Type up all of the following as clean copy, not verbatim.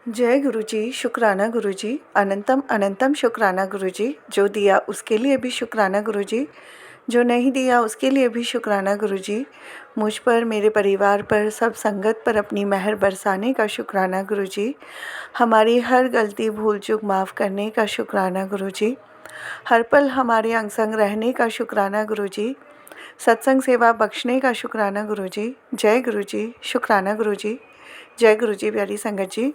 जय गुरुजी, शुक्राना गुरुजी, अनंतम अनंतम शुक्राना गुरुजी। जो दिया उसके लिए भी शुक्राना गुरुजी, जो नहीं दिया उसके लिए भी शुक्राना गुरुजी। मुझ पर, मेरे परिवार पर, सब संगत पर अपनी मेहर बरसाने का शुक्राना गुरुजी। हमारी हर गलती भूल चूक माफ़ करने का शुक्राना गुरुजी। हर पल हमारे अंग संग रहने का शुक्राना गुरुजी। सत्संग सेवा बख्शने का शुक्राना गुरुजी। जय गुरुजी, शुक्राना गुरुजी। जय गुरुजी। प्यारी संगत जी,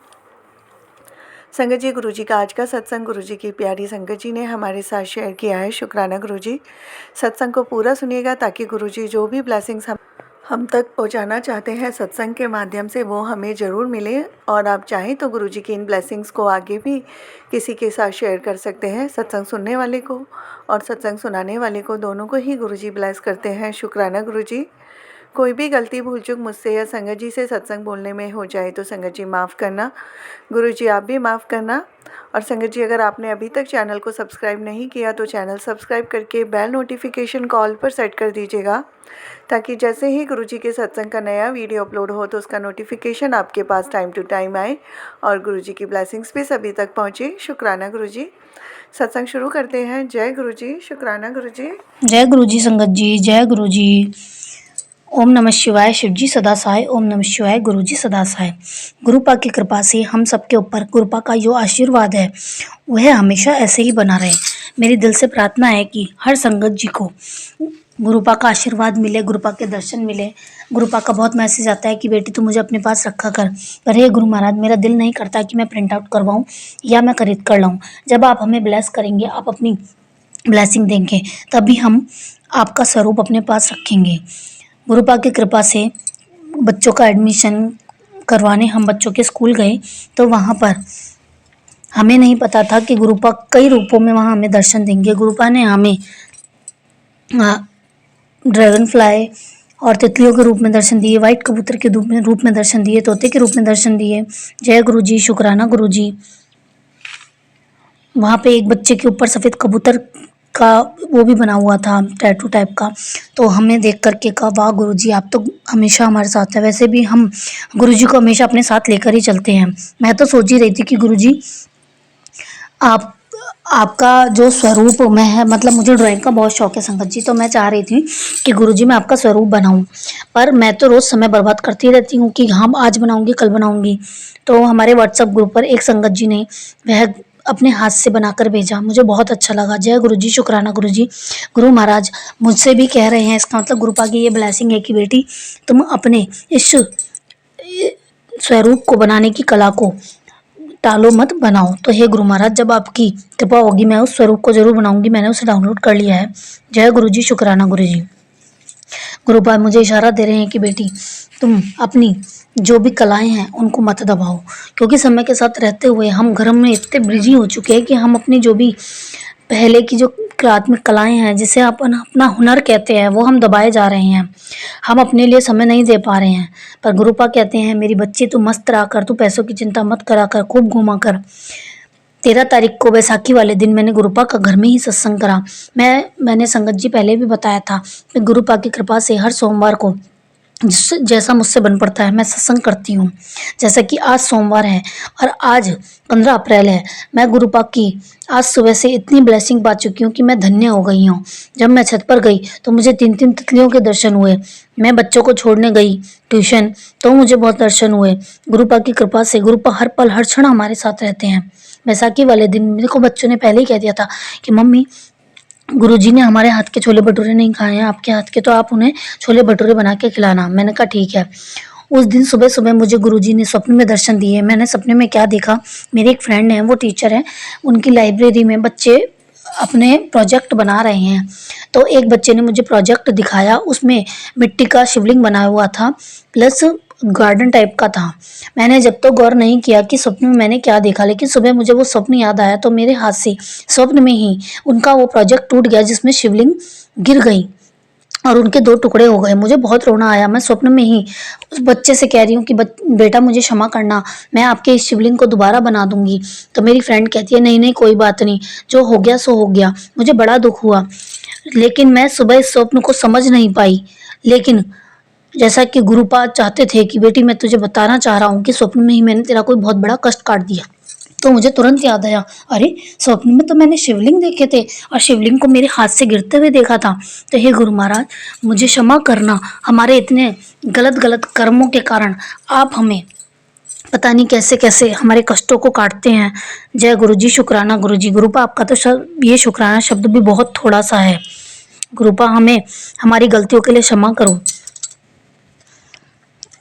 संगत जी, गुरुजी का आज का सत्संग गुरुजी की प्यारी संगत जी ने हमारे साथ शेयर किया है। शुक्राना गुरुजी। सत्संग को पूरा सुनिएगा ताकि गुरुजी जो भी ब्लेसिंग्स हम तक पहुंचाना चाहते हैं सत्संग के माध्यम से वो हमें ज़रूर मिले। और आप चाहें तो गुरुजी की इन ब्लेसिंग्स को आगे भी किसी के साथ शेयर कर सकते हैं। सत्संग सुनने वाले को और सत्संग सुनाने वाले को, दोनों को ही गुरुजी ब्लेस करते हैं। शुक्राना गुरुजी। कोई भी गलती भूल चूक मुझसे या संगत जी से सत्संग बोलने में हो जाए तो संगत जी माफ़ करना। गुरुजी आप भी माफ़ करना। और संगत जी, अगर आपने अभी तक चैनल को सब्सक्राइब नहीं किया तो चैनल सब्सक्राइब करके बेल नोटिफिकेशन कॉल पर सेट कर दीजिएगा, ताकि जैसे ही गुरुजी के सत्संग का नया वीडियो अपलोड हो तो उसका नोटिफिकेशन आपके पास टाइम टू टाइम आए और गुरुजी की ब्लेसिंग्स भी सभी तक पहुँचे। शुक्राना गुरुजी। सत्संग शुरू करते हैं। जय गुरुजी, शुक्राना गुरुजी। जय गुरुजी संगत जी, जय गुरुजी। ओम नमः शिवाय। शिवजी सदा सहाय। ओम नमः शिवाय। गुरुजी सदा सहाय। गुरुपा की कृपा से हम सबके ऊपर गुरुपा का जो आशीर्वाद है वह हमेशा ऐसे ही बना रहे। मेरी दिल से प्रार्थना है कि हर संगत जी को गुरुपा का आशीर्वाद मिले, गुरुपा के दर्शन मिले। गुरुपा का बहुत मैसेज आता है कि बेटी तू मुझे अपने पास रखा कर, पर हे गुरु महाराज मेरा दिल नहीं करता कि मैं प्रिंट आउट करवाऊँ या मैं खरीद कर लाऊँ। जब आप हमें ब्लेस करेंगे, आप अपनी ब्लेसिंग देंगे, तभी हम आपका स्वरूप अपने पास रखेंगे। गुरुपा की कृपा से बच्चों का एडमिशन करवाने हम बच्चों के स्कूल गए तो वहाँ पर हमें नहीं पता था कि गुरुपा कई रूपों में वहाँ हमें दर्शन देंगे। गुरुपा ने हमें ड्रैगन फ्लाई और तितलियों के रूप में दर्शन दिए, वाइट कबूतर के रूप में दर्शन दिए, तोते के रूप में दर्शन दिए। जय गुरुजी, शुक्राना गुरुजी। वहाँ पे एक बच्चे के ऊपर सफ़ेद कबूतर का वो भी बना हुआ था, टैटू टाइप का। तो हमें देख करके कहा वाह गुरुजी, आप तो हमेशा हमारे साथ है। वैसे भी हम गुरुजी को हमेशा अपने साथ लेकर ही चलते हैं। मैं तो सोच ही रही थी कि गुरुजी आप आपका जो स्वरूप मैं है, मतलब मुझे ड्राइंग का बहुत शौक है संगत जी, तो मैं चाह रही थी कि गुरुजी मैं आपका स्वरूप बनाऊं। पर मैं तो रोज़ समय बर्बाद करती रहती हूँ कि हम आज बनाऊंगी कल बनाऊंगी। तो हमारे व्हाट्सएप ग्रुप पर एक संगत जी ने वह अपने हाथ से बनाकर भेजा, मुझे बहुत अच्छा लगा। जय गुरुजी, शुक्राना गुरुजी। गुरु महाराज मुझसे भी कह रहे हैं, इसका मतलब गुरुपा की ये ब्लेसिंग है कि बेटी तुम अपने इस स्वरूप को बनाने की कला को टालो मत, बनाओ। तो हे गुरु महाराज जब आपकी कृपा होगी मैं उस स्वरूप को जरूर बनाऊंगी। मैंने उसे डाउनलोड कर लिया है। जय गुरुजी, शुक्राना गुरुजी। गुरुपा मुझे इशारा दे रहे हैं कि बेटी तुम अपनी जो भी कलाएं हैं उनको मत दबाओ, क्योंकि समय के साथ रहते हुए हम घर में इतने बिजी हो चुके हैं कि हम अपनी जो भी पहले की जो कलात्मक कलाएं हैं, जिसे अपन अपना हुनर कहते हैं, वो हम दबाए जा रहे हैं। हम अपने लिए समय नहीं दे पा रहे हैं। पर गुरुपा कहते हैं मेरी बच्ची तू मस्त रहा कर, तू पैसों की चिंता मत करा कर, खूब घूमा कर। 13 तारीख को बैसाखी वाले दिन मैंने गुरुपा का घर में ही सत्संग करा। मैंने संगत जी पहले भी बताया था, मैं गुरुपा की कृपा से हर सोमवार को जैसा मुझसे बन पड़ता है मैं सत्संग करती हूँ। जैसा कि आज सोमवार है और आज 15 अप्रैल है। मैं गुरुपा की आज सुबह से इतनी ब्लेसिंग पा चुकी हूँ कि मैं धन्य हो गई हूँ। जब मैं छत पर गई तो मुझे 3-3 तितलियों के दर्शन हुए। मैं बच्चों को छोड़ने गई ट्यूशन तो मुझे बहुत दर्शन हुए। गुरुपा की कृपा से गुरुपा हर पल हर क्षण हमारे साथ रहते हैं। बैसाखी वाले दिन मेरे को बच्चों ने पहले ही कह दिया था कि मम्मी गुरुजी ने हमारे हाथ के छोले भटूरे नहीं खाए हैं, आपके हाथ के, तो आप उन्हें छोले भटूरे बना के खिलाना। मैंने कहा ठीक है। उस दिन सुबह सुबह मुझे गुरुजी ने स्वप्न में दर्शन दिए। मैंने सपने में क्या देखा, मेरे एक फ्रेंड है, वो टीचर है, उनकी लाइब्रेरी में बच्चे अपने प्रोजेक्ट बना रहे हैं। तो एक बच्चे ने मुझे प्रोजेक्ट दिखाया, उसमें मिट्टी का शिवलिंग बना हुआ था प्लस गार्डन टाइप का था। मैंने जब तो गौर नहीं किया कि स्वप्न में मैंने क्या देखा, लेकिन सुबह मुझे वो स्वप्न याद आया तो मेरे हाथ से स्वप्न में ही उनका वो प्रोजेक्ट टूट गया, जिसमें शिवलिंग गिर गई और उनके 2 टुकड़े हो गए। मुझे बहुत रोना आया। मैं स्वप्न में ही उस बच्चे से कह रही हूँ कि बेटा मुझे क्षमा करना, मैं आपके इस शिवलिंग को दोबारा बना दूंगी। तो मेरी फ्रेंड कहती है नहीं नहीं कोई बात नहीं, जो हो गया सो हो गया। मुझे बड़ा दुख हुआ, लेकिन मैं सुबह इस स्वप्न को समझ नहीं पाई। लेकिन जैसा कि गुरुपाद चाहते थे कि बेटी मैं तुझे बताना चाह रहा हूँ कि स्वप्न में ही मैंने तेरा कोई बहुत बड़ा कष्ट काट दिया। तो मुझे तुरंत याद आया, अरे स्वप्न में तो मैंने शिवलिंग देखे थे और शिवलिंग को मेरे हाथ से गिरते हुए देखा था। तो हे गुरु महाराज मुझे क्षमा करना, हमारे इतने गलत गलत कर्मों के कारण आप हमें पता नहीं कैसे कैसे हमारे कष्टों को काटते हैं। जय गुरु जी, शुक्राना गुरु जी। गुरुपा आपका तो ये शुक्राना शब्द भी बहुत थोड़ा सा है। गुरुपा हमें हमारी गलतियों के लिए क्षमा करो।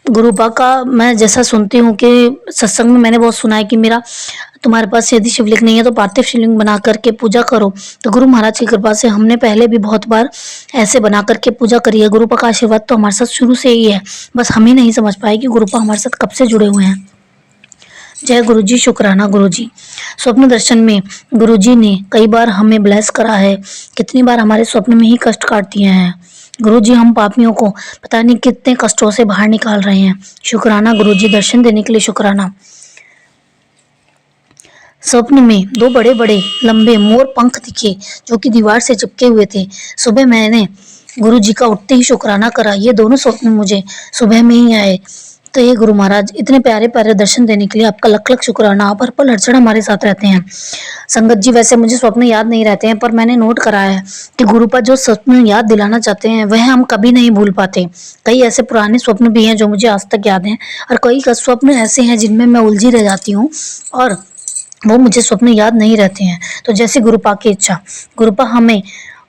गुरुपा का मैं जैसा सुनती हूँ कि सत्संग में मैंने बहुत सुना है कि मेरा तुम्हारे पास यदि शिवलिंग नहीं है तो पार्थिव शिवलिंग बना करके पूजा करो। तो गुरु महाराज की कृपा से हमने पहले भी बहुत बार ऐसे बना करके पूजा करी है। गुरुपा का आशीर्वाद तो हमारे साथ शुरू से ही है, बस हम ही नहीं समझ पाए कि गुरुपा हमारे साथ कब से जुड़े हुए हैं। जय गुरु जी, शुक्राना गुरु जी। स्वप्न दर्शन में गुरु जी ने कई बार हमें ब्लेस करा है, कितनी बार हमारे स्वप्न में ही कष्ट काट दिए हैं। गुरु जी हम पापियों को पता नहीं कितने कष्टों से बाहर निकाल रहे हैं। शुक्राना गुरु जी, दर्शन देने के लिए शुक्राना। स्वप्न में दो बड़े बड़े लंबे मोर पंख दिखे जो कि दीवार से चिपके हुए थे। सुबह मैंने गुरु जी का उठते ही शुक्राना करा। ये दोनों स्वप्न मुझे सुबह में ही आए। तो ये गुरु महाराज इतने प्यारे प्यारे दर्शन देने के लिए आपका लख लख शुक्राना। आप हर पल हर क्षण हमारे साथ रहते हैं। संगत जी वैसे मुझे स्वप्न याद नहीं रहते हैं, पर मैंने नोट करा है कि गुरुपा जो स्वप्न याद दिलाना चाहते हैं वह हम कभी नहीं भूल पाते। कई ऐसे पुराने स्वप्न भी हैं जो मुझे आज तक याद हैं, और कई स्वप्न ऐसे हैं जिनमें मैं उलझी रह जाती हूँ और वो मुझे स्वप्न याद नहीं रहते हैं। तो जैसे गुरुपा की इच्छा, गुरुपा हमें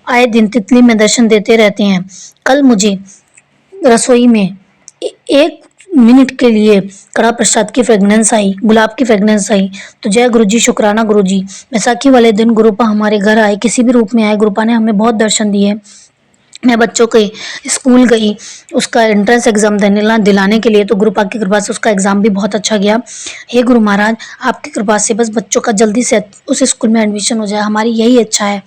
आए दिन तितली में दर्शन देते रहते हैं। कल मुझे रसोई में एक मिनट के लिए कड़ा प्रसाद की फ्रेगनेंस आई, गुलाब की फ्रेगनेंस आई। तो जय गुरु जी, शुक्राना गुरु जी। बैसाखी वाले दिन गुरुपा हमारे घर आए, किसी भी रूप में आए, गुरुपा ने हमें बहुत दर्शन दिए। मैं बच्चों के स्कूल गई उसका एंट्रेंस एग्जाम दिलाने के लिए, तो गुरुपा की कृपा से उसका एग्जाम भी बहुत अच्छा गया। हे गुरु महाराज आपकी कृपा से बस बच्चों का जल्दी से उस स्कूल में एडमिशन हो जाए, हमारी यही इच्छा है।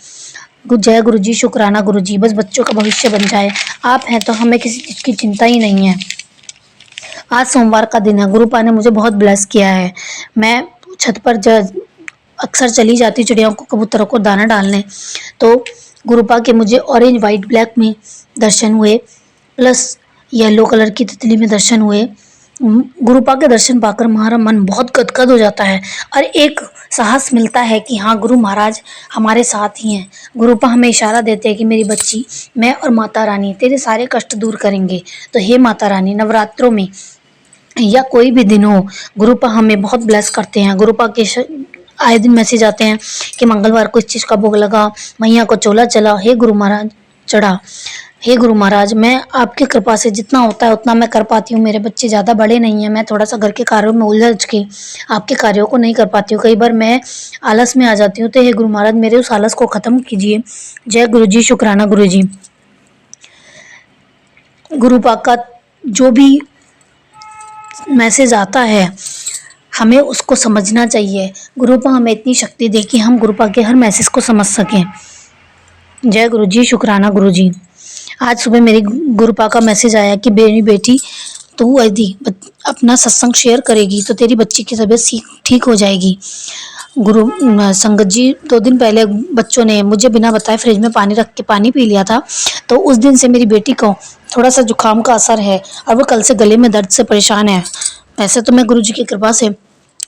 जय गुरु जी, शुक्राना गुरु जी। बस बच्चों का भविष्य बन जाए, आप हैं तो हमें किसी चीज की चिंता ही नहीं है। आज सोमवार का दिन है, गुरुपा ने मुझे बहुत ब्लेस किया है। मैं छत पर अक्सर चली जाती चिड़ियों को, कबूतरों को दाना डालने, तो गुरुपा के मुझे ऑरेंज वाइट ब्लैक में दर्शन हुए, प्लस येलो कलर की तितली में दर्शन हुए। गुरुपा के दर्शन पाकर हमारा मन बहुत गदगद हो जाता है और एक साहस मिलता है कि हाँ गुरु महाराज हमारे साथ ही हैं। गुरुपा हमें इशारा देते हैं कि मेरी बच्ची, मैं और माता रानी तेरे सारे कष्ट दूर करेंगे। तो हे माता रानी, नवरात्रों में या कोई भी दिन हो, गुरुपा हमें बहुत ब्लेस करते हैं। गुरुपा के आए दिन मैसेज आते हैं कि मंगलवार को इस चीज़ का भोग लगा, मैया को चोला चला, हे गुरु महाराज चढ़ा। हे गुरु महाराज मैं आपकी कृपा से जितना होता है उतना मैं कर पाती हूँ। मेरे बच्चे ज़्यादा बड़े नहीं हैं, मैं थोड़ा सा घर के कार्यों में उलझ के आपके कार्यों को नहीं कर पाती हूँ। कई बार मैं आलस में आ जाती हूँ, तो हे गुरु महाराज मेरे उस आलस को ख़त्म कीजिए। जय गुरु जी, शुक्राना गुरु जी। गुरुपा का जो भी मैसेज आता है हमें उसको समझना चाहिए। गुरुपा हमें इतनी शक्ति दे कि हम गुरुपा के हर मैसेज को समझ सकें। जय गुरु जी, शुक्राना गुरु जी। आज सुबह मेरी गुरुपा का मैसेज आया कि मेरी बेटी तू यदि अपना सत्संग शेयर करेगी तो तेरी बच्ची की तबीयत ठीक हो जाएगी। गुरु संगत जी 2 दिन पहले बच्चों ने मुझे बिना बताए फ्रिज में पानी रख के पानी पी लिया था, तो उस दिन से मेरी बेटी को थोड़ा सा जुकाम का असर है और वो कल से गले में दर्द से परेशान है। वैसे तो मैं गुरु जी की कृपा से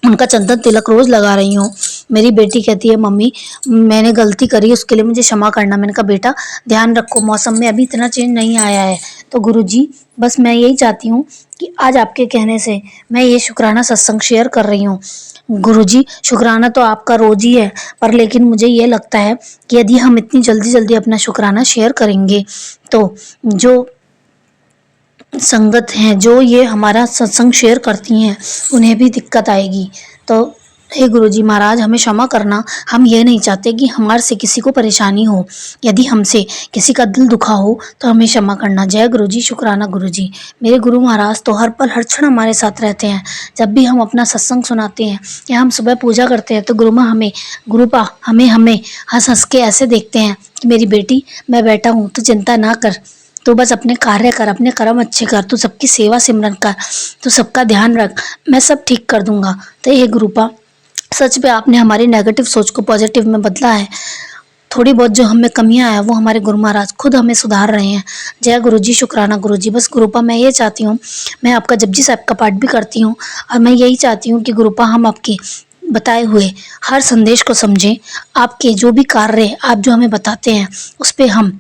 उनका चंदन तिलक रोज लगा रही हूँ। मेरी बेटी कहती है मम्मी मैंने गलती करी, उसके लिए मुझे क्षमा करना। मैंने कहा बेटा ध्यान रखो, मौसम में अभी इतना चेंज नहीं आया है। तो गुरु जी बस मैं यही चाहती हूँ कि आज आपके कहने से मैं ये शुक्राना सत्संग शेयर कर रही हूँ। गुरु जी शुक्राना तो आपका रोज ही है, पर लेकिन मुझे ये लगता है कि यदि हम इतनी जल्दी जल्दी अपना शुक्राना शेयर करेंगे तो जो संगत हैं, जो ये हमारा सत्संग शेयर करती हैं, उन्हें भी दिक्कत आएगी। तो हे गुरुजी महाराज हमें क्षमा करना, हम ये नहीं चाहते कि हमारे से किसी को परेशानी हो। यदि हमसे किसी का दिल दुखा हो तो हमें क्षमा करना। जय गुरुजी, शुक्राना गुरुजी। मेरे गुरु महाराज तो हर पल हर क्षण हमारे साथ रहते हैं। जब भी हम अपना सत्संग सुनाते हैं या हम सुबह पूजा करते हैं तो गुरुपा हमें हंस हंस के ऐसे देखते हैं कि मेरी बेटी मैं बैठा हूँ तो चिंता ना कर, तो बस अपने कार्य कर, अपने कर्म अच्छे कर, तू सबकी सेवा सिमरन कर, तू सबका ध्यान रख, मैं सब ठीक कर दूंगा। तो ये गुरुपा सच में आपने हमारी नेगेटिव सोच को पॉजिटिव में बदला है। थोड़ी बहुत जो हमें कमियां हैं वो हमारे गुरु महाराज खुद हमें सुधार रहे हैं। जय गुरु जी, शुक्राना गुरु जी। बस गुरुपा मैं ये चाहती हूँ, मैं आपका जपजी साहब का पाठ भी करती हूँ और मैं यही चाहती हूँ कि गुरुपा हम आपके बताए हुए हर संदेश को समझें, आपके जो भी कार्य आप जो हमें बताते हैं उस पे हम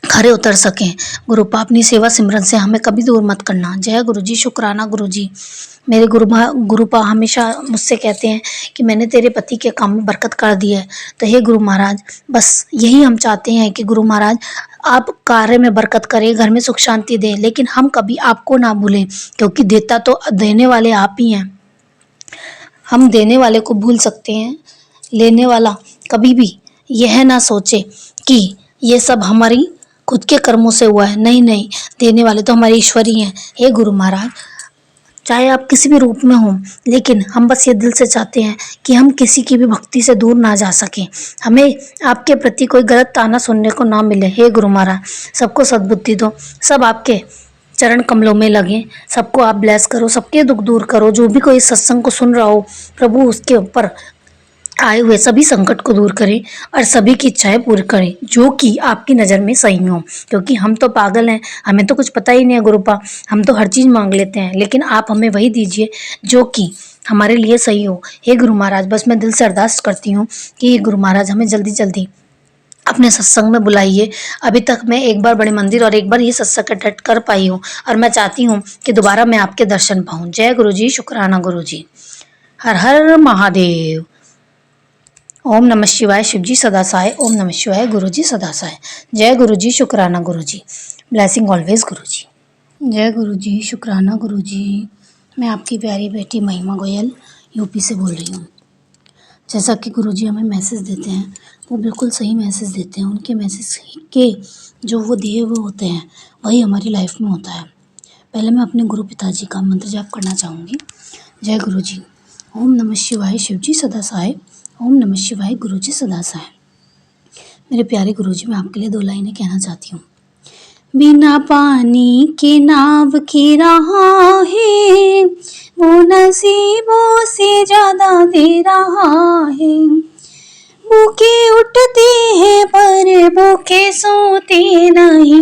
खरे उतर सकें। गुरुपा अपनी सेवा सिमरन से हमें कभी दूर मत करना। जय गुरु जी, शुक्राना गुरु जी। मेरे गुरुपा हमेशा मुझसे कहते हैं कि मैंने तेरे पति के काम में बरकत कर दी है। तो हे गुरु महाराज, बस यही हम चाहते हैं कि गुरु महाराज आप कार्य में बरकत करें, घर में सुख शांति दें, लेकिन हम कभी आपको ना भूलें, क्योंकि देता तो देने वाले आप ही हैं। हम देने वाले को भूल सकते हैं, लेने वाला कभी भी यह ना सोचे कि ये सब हमारी खुद के कर्मों से हुआ है। नहीं नहीं, देने वाले तो हमारे ईश्वर ही हैं। हे गुरु महाराज, चाहे आप किसी भी रूप में हों, लेकिन हम बस ये दिल से चाहते हैं कि हम किसी की भी भक्ति से दूर ना जा सकें, हमें आपके प्रति कोई गलत ताना सुनने को ना मिले। हे गुरु महाराज, सबको सद्बुद्धि दो, सब आपके चरण कमलों में लगे, सबको आप ब्लेस करो, सबके दुख दूर करो। जो भी कोई सत्संग को सुन रहा हो, प्रभु उसके ऊपर आए हुए सभी संकट को दूर करें और सभी की इच्छाएं पूरी करें जो कि आपकी नज़र में सही हो। क्योंकि हम तो पागल हैं, हमें तो कुछ पता ही नहीं है गुरुपा, हम तो हर चीज़ मांग लेते हैं, लेकिन आप हमें वही दीजिए जो कि हमारे लिए सही हो। हे गुरु महाराज, बस मैं दिल से अरदास करती हूँ कि हे गुरु महाराज हमें जल्दी जल्दी अपने सत्संग में बुलाइए। अभी तक मैं एक बार बड़े मंदिर और एक बार ये सत्संग अटेंड कर पाई हूँ और मैं चाहती हूँ कि दोबारा मैं आपके दर्शन पाऊँ। जय गुरु जी, शुक्राना गुरु जी। हर हर महादेव। ओम नमः शिवाय, शिवजी सदा सहाय। ओम नमः शिवाय, गुरु जी सदा सहाय। जय गुरु जी, शुक्राना गुरु जी। ब्लेसिंग ऑलवेज गुरु जी। जय गुरु जी, शुक्राना गुरु जी। मैं आपकी प्यारी बेटी महिमा गोयल यूपी से बोल रही हूँ। जैसा कि गुरु जी हमें मैसेज देते हैं वो बिल्कुल सही मैसेज देते हैं। उनके मैसेज के जो वो दिए हुए होते हैं वही हमारी लाइफ में होता है। पहले मैं अपने गुरु पिताजी का मंत्र जाप करना चाहूँगी। जय गुरु जी। ओम नमः शिवाय, शिवजी सदा सहाय। ओम नमः शिवाय, गुरु जी सदा सहाय। मेरे प्यारे गुरु जी, मैं आपके लिए 2 लाइनें कहना चाहती हूँ। बिना पानी के नाव की रहा है, वो नसीबों से ज्यादा दे रहा है। भूखे उठते हैं पर भूखे सोते नहीं,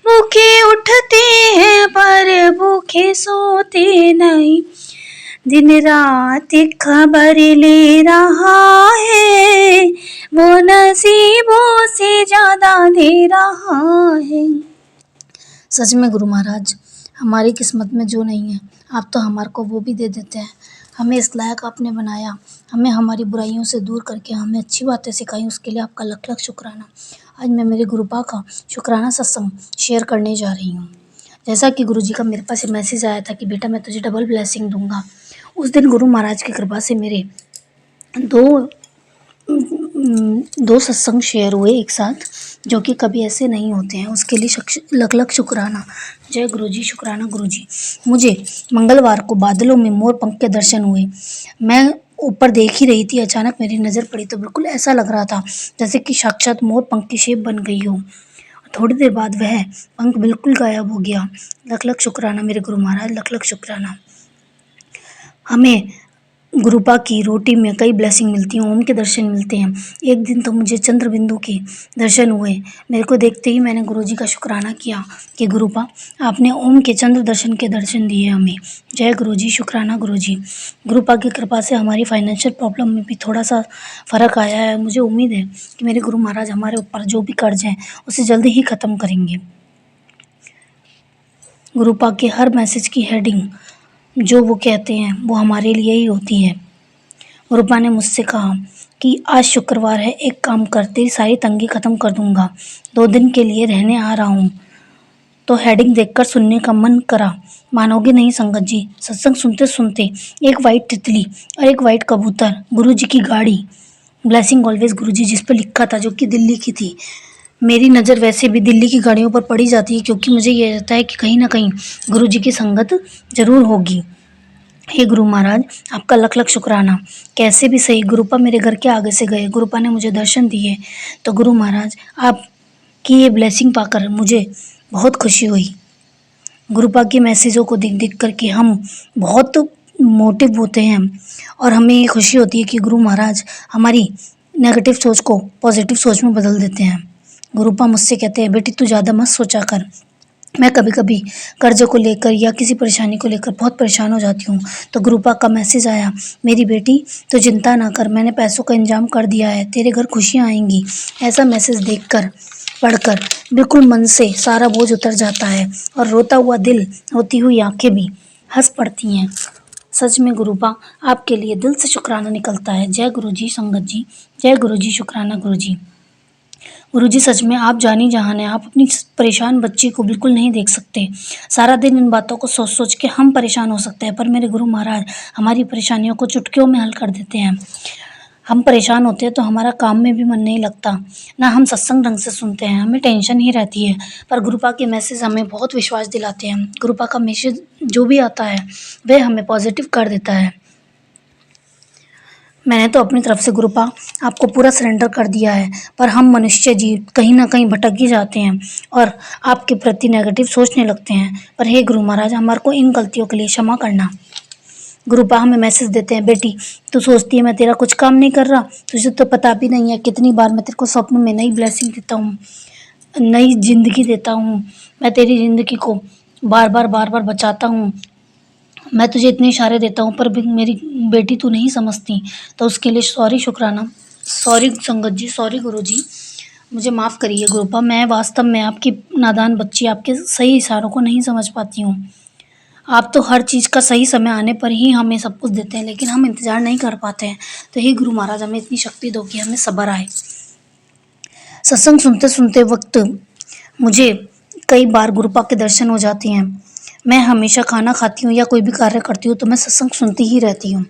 भूखे उठते हैं पर भूखे सोते नहीं। दिन रात खबर ले रहा है, वो नसीबों से ज्यादा दे रहा है। सच में गुरु महाराज, हमारी किस्मत में जो नहीं है आप तो हमारे को वो भी दे देते हैं। हमें इस लायक आपने बनाया, हमें हमारी बुराइयों से दूर करके हमें अच्छी बातें सिखाई, उसके लिए आपका लख लख शुक्राना। आज मैं मेरे गुरुपा का शुक्राना सत्संग शेयर करने जा रही हूँ। जैसा कि गुरु जी का मेरे पास मैसेज आया था कि बेटा मैं तुझे डबल ब्लेसिंग दूंगा, उस दिन गुरु महाराज की कृपा से मेरे दो सत्संग शेयर हुए एक साथ, जो कि कभी ऐसे नहीं होते हैं। उसके लिए लख लख शुक्राना। जय गुरु जी, शुक्राना गुरु जी। मुझे मंगलवार को बादलों में मोर पंख के दर्शन हुए। मैं ऊपर देख ही रही थी, अचानक मेरी नज़र पड़ी तो बिल्कुल ऐसा लग रहा था जैसे कि साक्षात मोर पंख की शेप बन गई हो। थोड़ी देर बाद वह पंख बिल्कुल गायब हो गया। लख लख शुक्राना मेरे गुरु महाराज, लख लख शुक्राना। हमें गुरुपा की रोटी में कई ब्लेसिंग मिलती हैं, ओम के दर्शन मिलते हैं। एक दिन तो मुझे चंद्र बिंदु के दर्शन हुए। मेरे को देखते ही मैंने गुरुजी का शुक्राना किया कि गुरुपा आपने ओम के चंद्र दर्शन के दर्शन दिए हमें। जय गुरुजी, शुक्राना गुरुजी। गुरुपा की कृपा से हमारी फाइनेंशियल प्रॉब्लम में भी थोड़ा सा फ़र्क आया है। मुझे उम्मीद है कि मेरे गुरु महाराज हमारे ऊपर जो भी कर्ज हैं उसे जल्दी ही ख़त्म करेंगे। गुरुपा के हर मैसेज की हेडिंग जो वो कहते हैं वो हमारे लिए ही होती है। गुरुपा ने मुझसे कहा कि आज शुक्रवार है, एक काम कर, तेरी सारी तंगी ख़त्म कर दूंगा, 2 दिन के लिए रहने आ रहा हूँ। तो हेडिंग देखकर सुनने का मन करा। मानोगे नहीं संगत जी, सत्संग सुनते सुनते एक वाइट तितली और एक वाइट कबूतर, गुरुजी की गाड़ी ब्लेसिंग ऑलवेज गुरुजी जिस पर लिखा था, जो कि दिल्ली की थी। मेरी नज़र वैसे भी दिल्ली की गाड़ियों पर पड़ी जाती है, क्योंकि मुझे ये रहता है कि कहीं ना कहीं गुरुजी की संगत जरूर होगी। हे गुरु महाराज, आपका लख लख शुक्राना। कैसे भी सही गुरुपा मेरे घर के आगे से गए, गुरुपा ने मुझे दर्शन दिए। तो गुरु महाराज आपकी ये ब्लेसिंग पाकर मुझे बहुत खुशी हुई। गुरुपा के मैसेजों को देख देख करके हम बहुत मोटिव होते हैं और हमें ये खुशी होती है कि गुरु महाराज हमारी नेगेटिव सोच को पॉजिटिव सोच में बदल देते हैं। गुरुपा मुझसे कहते हैं, बेटी तू ज़्यादा मत सोचा कर। मैं कभी कभी कर्ज़ों को लेकर या किसी परेशानी को लेकर बहुत परेशान हो जाती हूँ। तो गुरुपा का मैसेज आया, मेरी बेटी तो चिंता ना कर, मैंने पैसों का इंतजाम कर दिया है, तेरे घर खुशियाँ आएंगी। ऐसा मैसेज देखकर पढ़कर बिल्कुल मन से सारा बोझ उतर जाता है और रोता हुआ दिल, रोती हुई आंखें भी हंस पड़ती हैं। सच में गुरुपा आपके लिए दिल से शुक्राना निकलता है। जय गुरु जी संगत जी, जय गुरु जी, शुक्राना गुरु जी। गुरु जी सच में आप जानी जहान हैं। आप अपनी परेशान बच्ची को बिल्कुल नहीं देख सकते। सारा दिन इन बातों को सोच सोच के हम परेशान हो सकते हैं, पर मेरे गुरु महाराज हमारी परेशानियों को चुटकियों में हल कर देते हैं। हम परेशान होते हैं तो हमारा काम में भी मन नहीं लगता, ना हम सत्संग ढंग से सुनते हैं, हमें टेंशन ही रहती है। पर गुरुपा के मैसेज हमें बहुत विश्वास दिलाते हैं। गुरुपा का मैसेज जो भी आता है वह हमें पॉजिटिव कर देता है। मैंने तो अपनी तरफ से गुरुपा आपको पूरा सरेंडर कर दिया है, पर हम मनुष्य जीव कहीं ना कहीं भटक ही जाते हैं और आपके प्रति नेगेटिव सोचने लगते हैं। पर हे गुरु महाराज, हमारे को इन गलतियों के लिए क्षमा करना। गुरुपा हमें मैसेज देते हैं, बेटी तू सोचती है मैं तेरा कुछ काम नहीं कर रहा, तुझे तो पता भी नहीं है कितनी बार मैं तेरे को स्वप्न में नई ब्लेसिंग देता हूँ, नई जिंदगी देता हूँ, मैं तेरी जिंदगी को बार बार बचाता हूँ, मैं तुझे इतने इशारे देता हूँ, पर भी मेरी बेटी तू नहीं समझती। तो उसके लिए सॉरी शुक्राना, सॉरी संगत जी, सॉरी गुरु जी, मुझे माफ़ करिए गुरुपा। मैं वास्तव में आपकी नादान बच्ची आपके सही इशारों को नहीं समझ पाती हूँ। आप तो हर चीज़ का सही समय आने पर ही हमें सब कुछ देते हैं, लेकिन हम इंतज़ार नहीं कर पाते हैं। तो हे गुरु महाराज, हमें इतनी शक्ति दो कि हमें सब्र आए। सत्संग सुनते सुनते वक्त मुझे कई बार गुरुपा के दर्शन हो जाते हैं। मैं हमेशा खाना खाती हूँ या कोई भी कार्य करती हूँ तो मैं सत्संग सुनती ही रहती हूँ।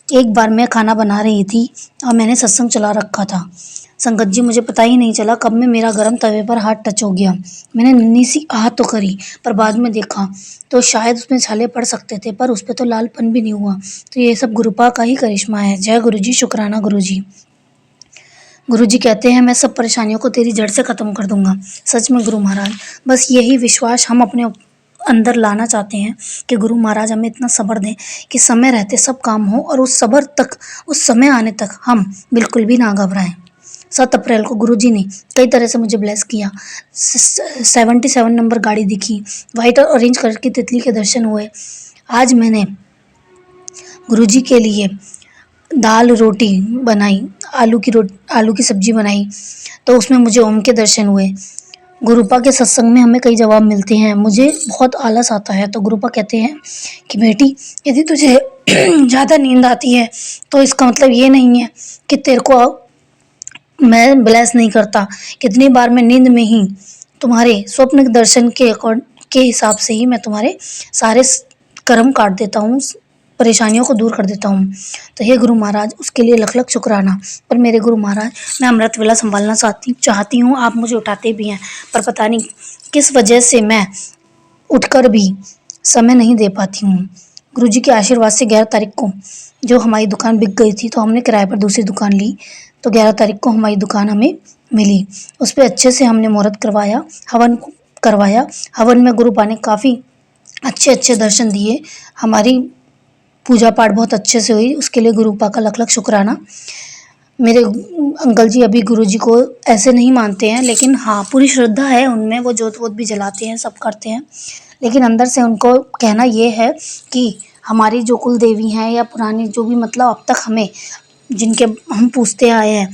एक बार मैं खाना बना रही थी और मैंने सत्संग चला रखा था। संगत जी, मुझे पता ही नहीं चला कब में मेरा गर्म तवे पर हाथ टच हो गया। मैंने नन्ही सी आह तो करी, पर बाद में देखा तो शायद उसमें छाले पड़ सकते थे, पर उस पर तो लालपन भी नहीं हुआ। तो ये सब गुरुपा का ही करिश्मा है। जय गुरु जी, शुक्राना गुरु जी। गुरु जी कहते हैं, मैं सब परेशानियों को तेरी जड़ से ख़त्म कर दूंगा। सच में गुरु महाराज, बस यही विश्वास हम अपने अंदर लाना चाहते हैं कि गुरु महाराज हमें इतना सब्र दें कि समय रहते सब काम हो और उस सब्र तक, उस समय आने तक हम बिल्कुल भी ना घबराएं। 7 अप्रैल को गुरु जी ने कई तरह से मुझे ब्लेस किया। 77 नंबर गाड़ी दिखी, वाइट और ऑरेंज कलर की तितली के दर्शन हुए। आज मैंने गुरु जी के लिए दाल रोटी बनाई, आलू की सब्जी बनाई, तो उसमें मुझे ओम के दर्शन हुए। गुरुपा के सत्संग में हमें कई जवाब मिलते हैं। मुझे बहुत आलस आता है तो गुरुपा कहते हैं कि बेटी, यदि तुझे ज़्यादा नींद आती है तो इसका मतलब ये नहीं है कि तेरे को मैं ब्लेस नहीं करता। कितनी बार मैं नींद में ही तुम्हारे स्वप्न के दर्शन के हिसाब से ही मैं तुम्हारे सारे कर्म काट देता हूँ, परेशानियों को दूर कर देता हूँ। तो हे गुरु महाराज, उसके लिए लख लख शुक्राना। पर मेरे गुरु महाराज, मैं अमृत वेला संभालना चाहती हूँ, आप मुझे उठाते भी हैं, पर पता नहीं किस वजह से मैं उठकर भी समय नहीं दे पाती हूँ। गुरु जी के आशीर्वाद से 11 तारीख को जो हमारी दुकान बिक गई थी तो हमने किराए पर दूसरी दुकान ली, तो 11 तारीख को हमारी दुकान हमें मिली। उस पर अच्छे से हमने मुहूर्त करवाया, हवन करवाया। हवन में गुरुपा ने काफ़ी अच्छे दर्शन दिए, हमारी पूजा पाठ बहुत अच्छे से हुई। उसके लिए गुरुपा का लख लख शुक्राना। मेरे अंकल जी अभी गुरु जी को ऐसे नहीं मानते हैं, लेकिन हाँ, पूरी श्रद्धा है उनमें, वो जोत वोत भी जलाते हैं, सब करते हैं, लेकिन अंदर से उनको कहना ये है कि हमारी जो कुल देवी हैं या पुरानी जो भी, मतलब अब तक हमें जिनके हम पूछते आए हैं,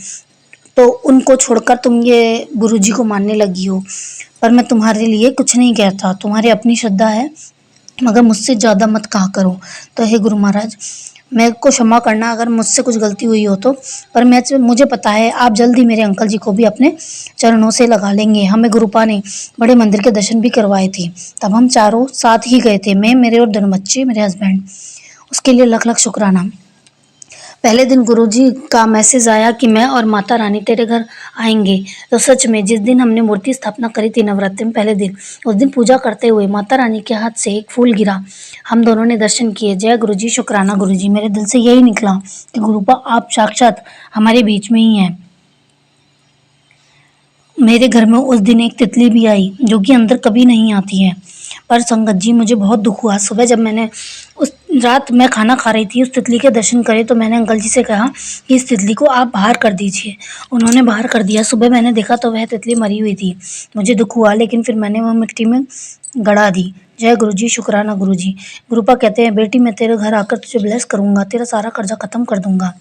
तो उनको छोड़कर तुम ये गुरु जी को मानने लगी हो। पर मैं तुम्हारे लिए कुछ नहीं कहता, तुम्हारी अपनी श्रद्धा है, मगर मुझसे ज़्यादा मत कहा करो। तो हे गुरु महाराज, मेरे को क्षमा करना अगर मुझसे कुछ गलती हुई हो तो, पर मुझे पता है आप जल्दी मेरे अंकल जी को भी अपने चरणों से लगा लेंगे। हमें गुरुपा ने बड़े मंदिर के दर्शन भी करवाए थे, तब हम चारों साथ ही गए थे, मैं, मेरे और दोनों बच्चे, मेरे हस्बैंड। उसके लिए लख लख शुक्राना। पहले दिन गुरुजी का मैसेज आया कि मैं और माता रानी तेरे घर आएंगे। तो सच में जिस दिन हमने मूर्ति स्थापना करी थी नवरात्रि में पहले दिन, उस दिन पूजा करते हुए माता रानी के हाथ से एक फूल गिरा, हम दोनों ने दर्शन किए। जय गुरुजी, शुक्राना गुरुजी। मेरे दिल से यही निकला कि गुरुपा आप साक्षात हमारे बीच में ही हैं। मेरे घर में उस दिन एक तितली भी आई जो कि अंदर कभी नहीं आती है। पर संगत जी, मुझे बहुत दुख हुआ। सुबह जब मैंने उस रात मैं खाना खा रही थी, उस तितली के दर्शन करे तो मैंने अंकल जी से कहा कि इस तितली को आप बाहर कर दीजिए। उन्होंने बाहर कर दिया। सुबह मैंने देखा तो वह तितली मरी हुई थी। मुझे दुख हुआ, लेकिन फिर मैंने वह मिट्टी में गड़ा दी। जय गुरु जी, शुक्राना गुरु जी। गुरुपा कहते हैं, बेटी मैं तेरे घर आकर तुझे ब्लेस करूंगा, तेरा सारा कर्जा खत्म कर दूंगा।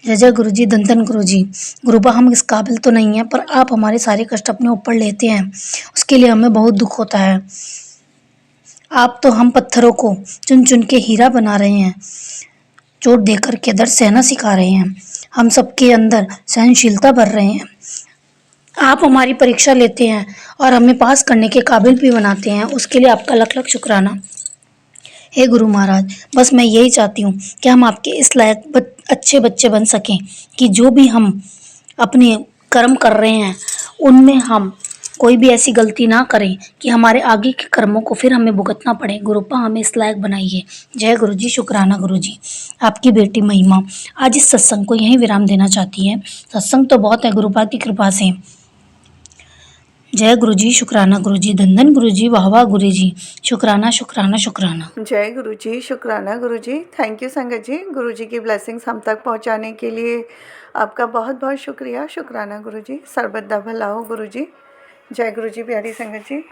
जय जय गुरु जी, धन धन गुरु जी। गुरुपा हम इस काबिल तो नहीं है, पर आप हमारे सारे कष्ट अपने ऊपर लेते हैं, उसके लिए हमें बहुत दुख होता है। आप तो हम पत्थरों को चुन चुन के हीरा बना रहे हैं, चोट देकर के दर्द सहना सिखा रहे हैं, हम सबके अंदर सहनशीलता भर रहे हैं। आप हमारी परीक्षा लेते हैं और हमें पास करने के काबिल भी बनाते हैं, उसके लिए आपका लख लख शुक्राना। हे गुरु महाराज, बस मैं यही चाहती हूँ कि हम आपके इस लायक अच्छे बच्चे बन सकें कि जो भी हम अपने कर्म कर रहे हैं उनमें हम कोई भी ऐसी गलती ना करें कि हमारे आगे के कर्मों को फिर हमें भुगतना पड़े। गुरुपा हमें इस लायक बनाइए। जय गुरु जी, शुक्राना गुरु जी। आपकी बेटी महिमा आज इस सत्संग को यहीं विराम देना चाहती है। सत्संग तो बहुत है, गुरुपा की कृपा से। जय गुरु जी, शुक्राना गुरु जी, धन धन गुरु जी, वाह वाह गुरु जी, शुक्राना शुक्राना शुक्राना। जय गुरु जी, शुक्राना गुरु जी। थैंक यू संगत जी, गुरु जी की ब्लेसिंग्स हम तक पहुंचाने के लिए आपका बहुत बहुत शुक्रिया। शुक्राना गुरु जी। सर्वदा भला हो गुरु जी। जय गुरु जी, प्यारी संगत जी।